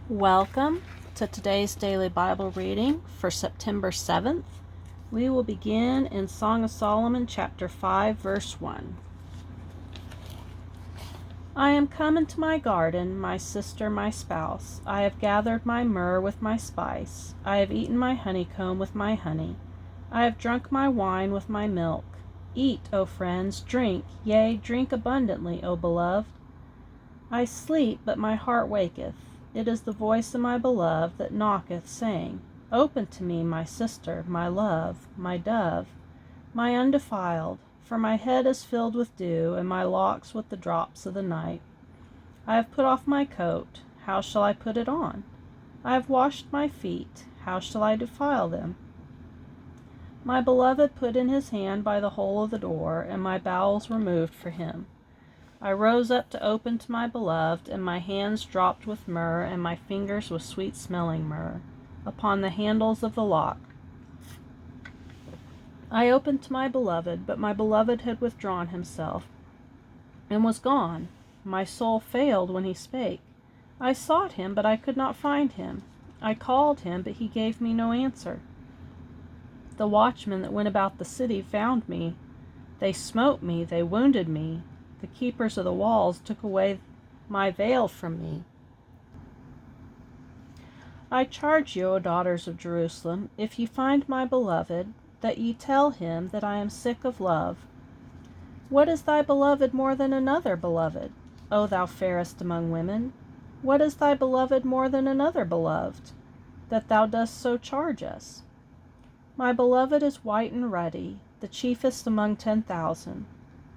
Welcome to today's daily Bible reading for September 7th. We will begin in Song of Solomon chapter 5 verse 1. I am come into my garden, my sister, my spouse. I have gathered my myrrh with my spice. I have eaten my honeycomb with my honey. I have drunk my wine with my milk. Eat, O friends, drink, yea, drink abundantly, O beloved. I sleep, but my heart waketh. It is the voice of my beloved that knocketh, saying, Open to me, my sister, my love, my dove, my undefiled, for my head is filled with dew, and my locks with the drops of the night. I have put off my coat, how shall I put it on? I have washed my feet, how shall I defile them? My beloved put in his hand by the hole of the door, and my bowels removed for him. I rose up to open to my beloved, and my hands dropped with myrrh, and my fingers with sweet-smelling myrrh, upon the handles of the lock. I opened to my beloved, but my beloved had withdrawn himself, and was gone. My soul failed when he spake. I sought him, but I could not find him. I called him, but he gave me no answer. The watchmen that went about the city found me. They smote me, they wounded me. The keepers of the walls took away my veil from me. I charge you, O daughters of Jerusalem, if ye find my beloved, that ye tell him that I am sick of love. What is thy beloved more than another beloved, O thou fairest among women? What is thy beloved more than another beloved, that thou dost so charge us? My beloved is white and ruddy, the chiefest among 10,000.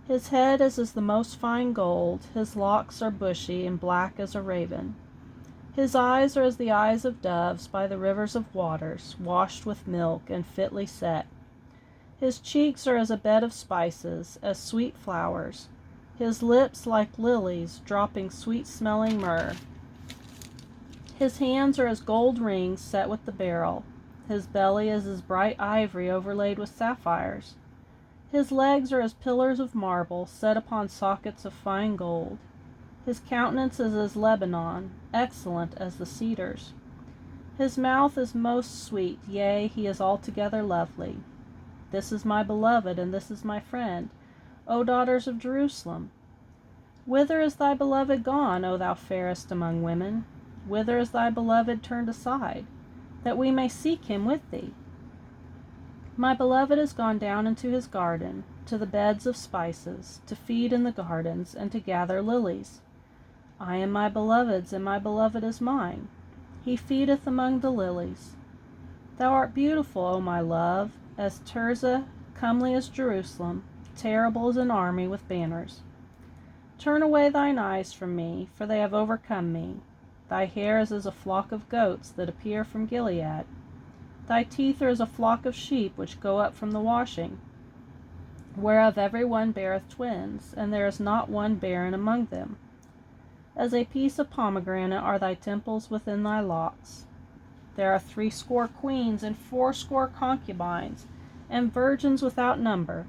His head is as the most fine gold, his locks are bushy and black as a raven. His eyes are as the eyes of doves by the rivers of waters, washed with milk and fitly set. His cheeks are as a bed of spices, as sweet flowers. His lips like lilies, dropping sweet-smelling myrrh. His hands are as gold rings set with the beryl. His belly is as bright ivory overlaid with sapphires. His legs are as pillars of marble set upon sockets of fine gold. His countenance is as Lebanon, excellent as the cedars. His mouth is most sweet, yea, he is altogether lovely. This is my beloved, and this is my friend, O daughters of Jerusalem. Whither is thy beloved gone, O thou fairest among women? Whither is thy beloved turned aside, that we may seek him with thee? My beloved is gone down into his garden, to the beds of spices, to feed in the gardens, and to gather lilies. I am my beloved's, and my beloved is mine. He feedeth among the lilies. Thou art beautiful, O my love, as Tirzah, comely as Jerusalem, terrible as an army with banners. Turn away thine eyes from me, for they have overcome me. Thy hair is as a flock of goats that appear from Gilead. Thy teeth are as a flock of sheep which go up from the washing, whereof every one beareth twins, and there is not one barren among them. As a piece of pomegranate are thy temples within thy locks. There are 80 queens and 80 concubines, and virgins without number.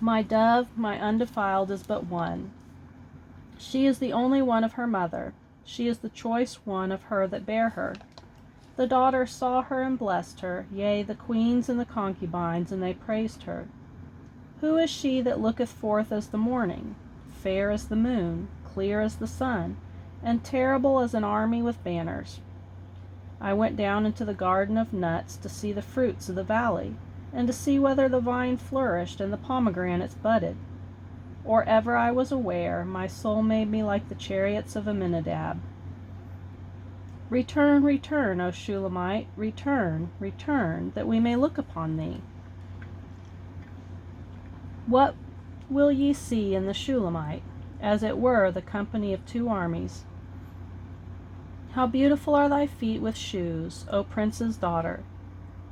My dove, my undefiled, is but one. She is the only one of her mother. She is the choice one of her that bare her. The daughters saw her and blessed her, yea, the queens and the concubines, and they praised her. Who is she that looketh forth as the morning, fair as the moon, clear as the sun, and terrible as an army with banners? I went down into the garden of nuts to see the fruits of the valley, and to see whether the vine flourished and the pomegranates budded. Or ever I was aware, my soul made me like the chariots of Aminadab. Return, return, O Shulamite, return, return, that we may look upon thee. What will ye see in the Shulamite? As it were the company of 2 armies. How beautiful are thy feet with shoes, O prince's daughter!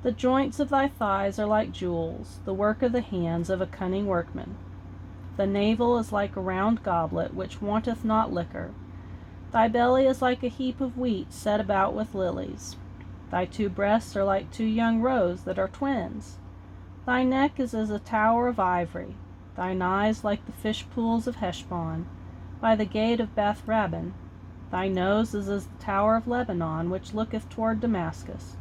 The joints of thy thighs are like jewels, the work of the hands of a cunning workman. The navel is like a round goblet, which wanteth not liquor. Thy belly is like a heap of wheat set about with lilies. Thy 2 breasts are like 2 young roes that are twins. Thy neck is as a tower of ivory. Thine eyes like the fish pools of Heshbon, by the gate of Beth Rabban. Thy nose is as the tower of Lebanon, which looketh toward Damascus.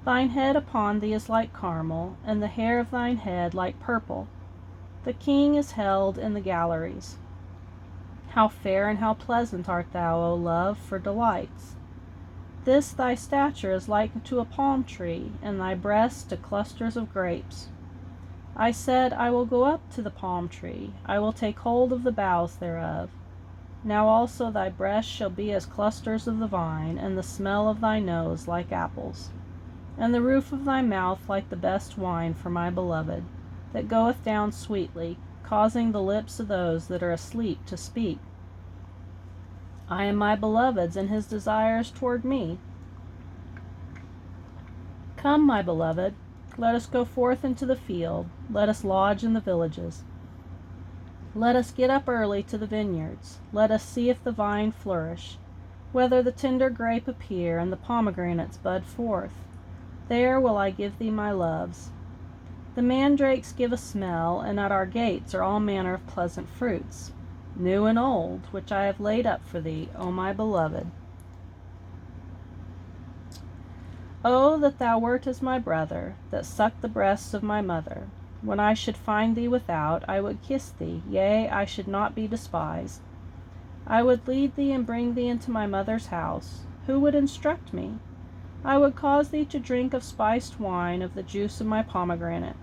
Thine head upon thee is like Carmel, and the hair of thine head like purple. The king is held in the galleries. How fair and how pleasant art thou, O love, for delights! This thy stature is like to a palm tree, and thy breasts to clusters of grapes. I said, I will go up to the palm tree, I will take hold of the boughs thereof. Now also thy breasts shall be as clusters of the vine, and the smell of thy nose like apples, and the roof of thy mouth like the best wine for my beloved, that goeth down sweetly, causing the lips of those that are asleep to speak. I am my beloved's, and his desires toward me. Come, my beloved, let us go forth into the field, let us lodge in the villages. Let us get up early to the vineyards, let us see if the vine flourish, whether the tender grape appear, and the pomegranates bud forth. There will I give thee my loves. The mandrakes give a smell, and at our gates are all manner of pleasant fruits, new and old, which I have laid up for thee, O my beloved. Oh, that thou wert as my brother, that sucked the breasts of my mother. When I should find thee without, I would kiss thee, yea, I should not be despised. I would lead thee and bring thee into my mother's house. Who would instruct me? I would cause thee to drink of spiced wine, of the juice of my pomegranate.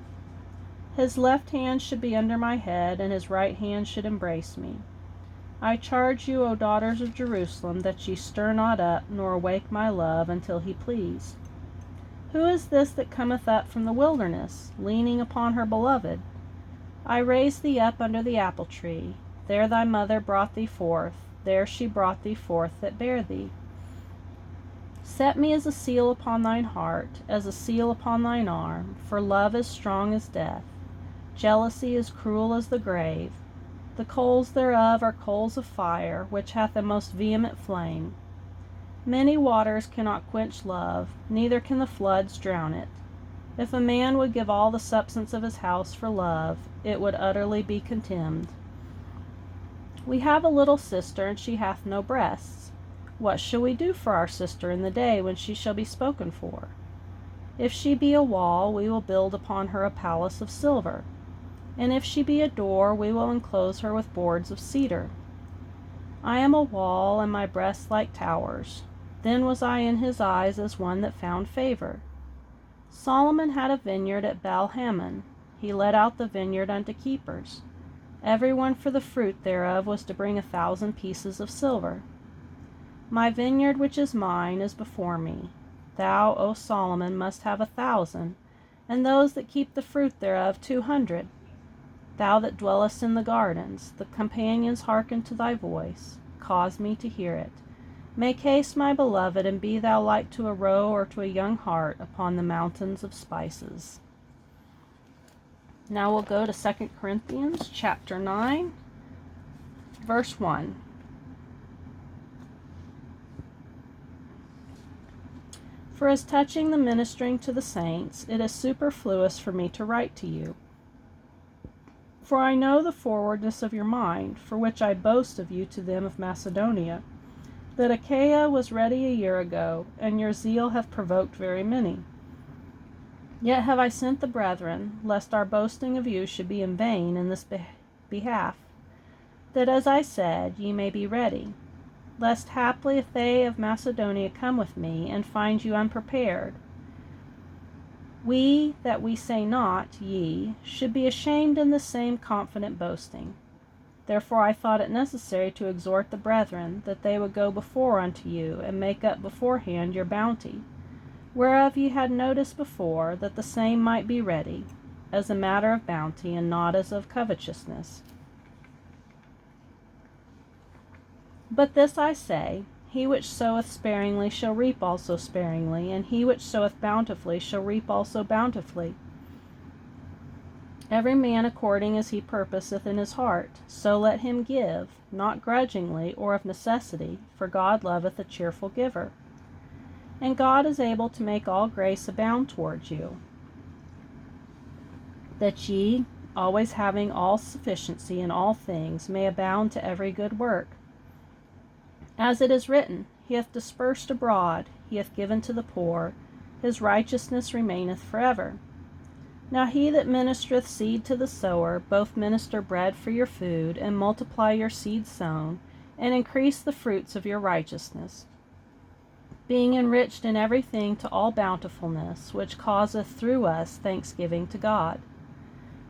His left hand should be under my head, and his right hand should embrace me. I charge you, O daughters of Jerusalem, that ye stir not up, nor awake my love, until he please. Who is this that cometh up from the wilderness, leaning upon her beloved? I raised thee up under the apple tree. There thy mother brought thee forth, there she brought thee forth that bare thee. Set me as a seal upon thine heart, as a seal upon thine arm, for love is strong as death. Jealousy is cruel as the grave. The coals thereof are coals of fire, which hath a most vehement flame. Many waters cannot quench love, neither can the floods drown it. If a man would give all the substance of his house for love, it would utterly be contemned. We have a little sister, and she hath no breasts. What shall we do for our sister in the day when she shall be spoken for? If she be a wall, we will build upon her a palace of silver. And if she be a door, we will enclose her with boards of cedar. I am a wall, and my breasts like towers. Then was I in his eyes as one that found favor. Solomon had a vineyard at Baal-Hamon. He let out the vineyard unto keepers. Every one for the fruit thereof was to bring 1,000 pieces of silver. My vineyard which is mine is before me. Thou, O Solomon, must have 1,000, and those that keep the fruit thereof 200. Thou that dwellest in the gardens, the companions hearken to thy voice. Cause me to hear it. Make haste, my beloved, and be thou like to a roe or to a young hart upon the mountains of spices. Now we'll go to 2 Corinthians chapter 9, verse 1. For as touching the ministering to the saints, it is superfluous for me to write to you. For I know the forwardness of your mind, for which I boast of you to them of Macedonia, that Achaia was ready a year ago, and your zeal hath provoked very many. Yet have I sent the brethren, lest our boasting of you should be in vain in this behalf, that, as I said, ye may be ready, lest haply if they of Macedonia come with me, and find you unprepared, we, that we say not, ye, should be ashamed in the same confident boasting. Therefore I thought it necessary to exhort the brethren, that they would go before unto you, and make up beforehand your bounty, whereof ye had notice before, that the same might be ready, as a matter of bounty, and not as of covetousness. But this I say, he which soweth sparingly shall reap also sparingly, and he which soweth bountifully shall reap also bountifully. Every man according as he purposeth in his heart, so let him give, not grudgingly or of necessity, for God loveth a cheerful giver. And God is able to make all grace abound towards you, that ye, always having all sufficiency in all things, may abound to every good work. As it is written, He hath dispersed abroad, He hath given to the poor, His righteousness remaineth forever. Now he that ministereth seed to the sower, both minister bread for your food, and multiply your seed sown, and increase the fruits of your righteousness, being enriched in everything to all bountifulness, which causeth through us thanksgiving to God.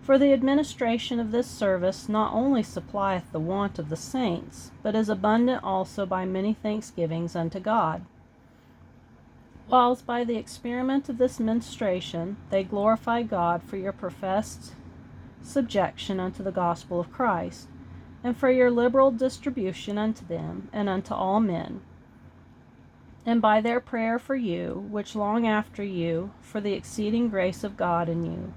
For the administration of this service not only supplieth the want of the saints, but is abundant also by many thanksgivings unto God. Whilst by the experiment of this ministration they glorify God for your professed subjection unto the gospel of Christ, and for your liberal distribution unto them and unto all men, and by their prayer for you, which long after you, for the exceeding grace of God in you.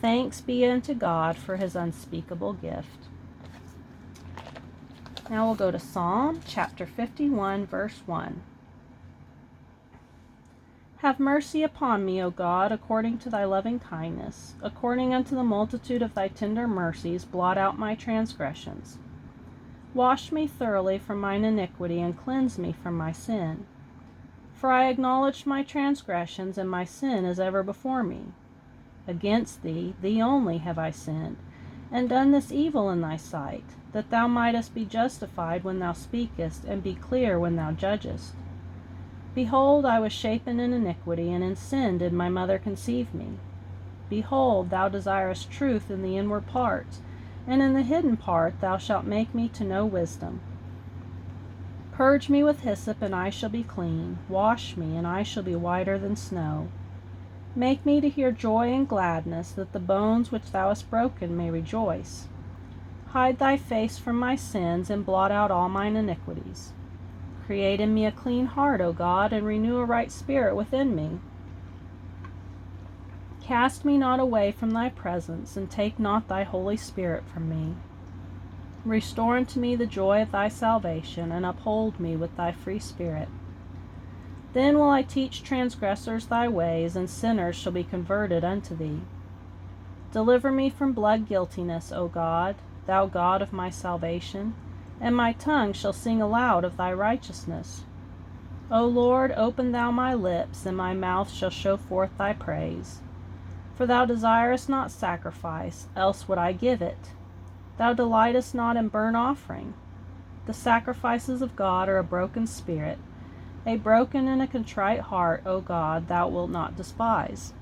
Thanks be unto God for His unspeakable gift. Now we'll go to Psalm chapter 51, verse 1. Have mercy upon me, O God, according to thy loving kindness. According unto the multitude of thy tender mercies, blot out my transgressions. Wash me thoroughly from mine iniquity, and cleanse me from my sin. For I acknowledge my transgressions, and my sin is ever before me. Against thee, thee only, have I sinned, and done this evil in thy sight, that thou mightest be justified when thou speakest, and be clear when thou judgest. Behold, I was shapen in iniquity, and in sin did my mother conceive me. Behold, thou desirest truth in the inward parts, and in the hidden part thou shalt make me to know wisdom. Purge me with hyssop, and I shall be clean. Wash me, and I shall be whiter than snow. Make me to hear joy and gladness, that the bones which thou hast broken may rejoice. Hide thy face from my sins, and blot out all mine iniquities. Create in me a clean heart, O God, and renew a right spirit within me. Cast me not away from thy presence, and take not thy Holy Spirit from me. Restore unto me the joy of thy salvation, and uphold me with thy free spirit. Then will I teach transgressors thy ways, and sinners shall be converted unto thee. Deliver me from blood guiltiness, O God, thou God of my salvation, and my tongue shall sing aloud of thy righteousness. O Lord, open thou my lips, and my mouth shall show forth thy praise. For thou desirest not sacrifice, else would I give it. Thou delightest not in burnt offering. The sacrifices of God are a broken spirit. A broken and a contrite heart, O God, thou wilt not despise.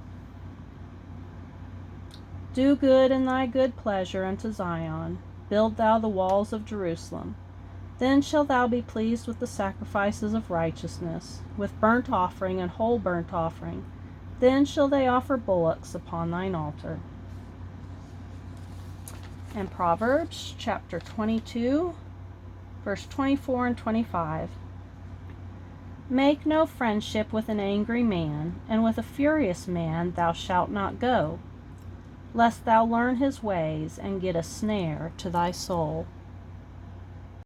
Do good in thy good pleasure unto Zion. Build thou the walls of Jerusalem. Then shalt thou be pleased with the sacrifices of righteousness, with burnt offering and whole burnt offering. Then shall they offer bullocks upon thine altar. And Proverbs chapter 22, verse 24 and 25. Make no friendship with an angry man, and with a furious man thou shalt not go, lest thou learn his ways, and get a snare to thy soul.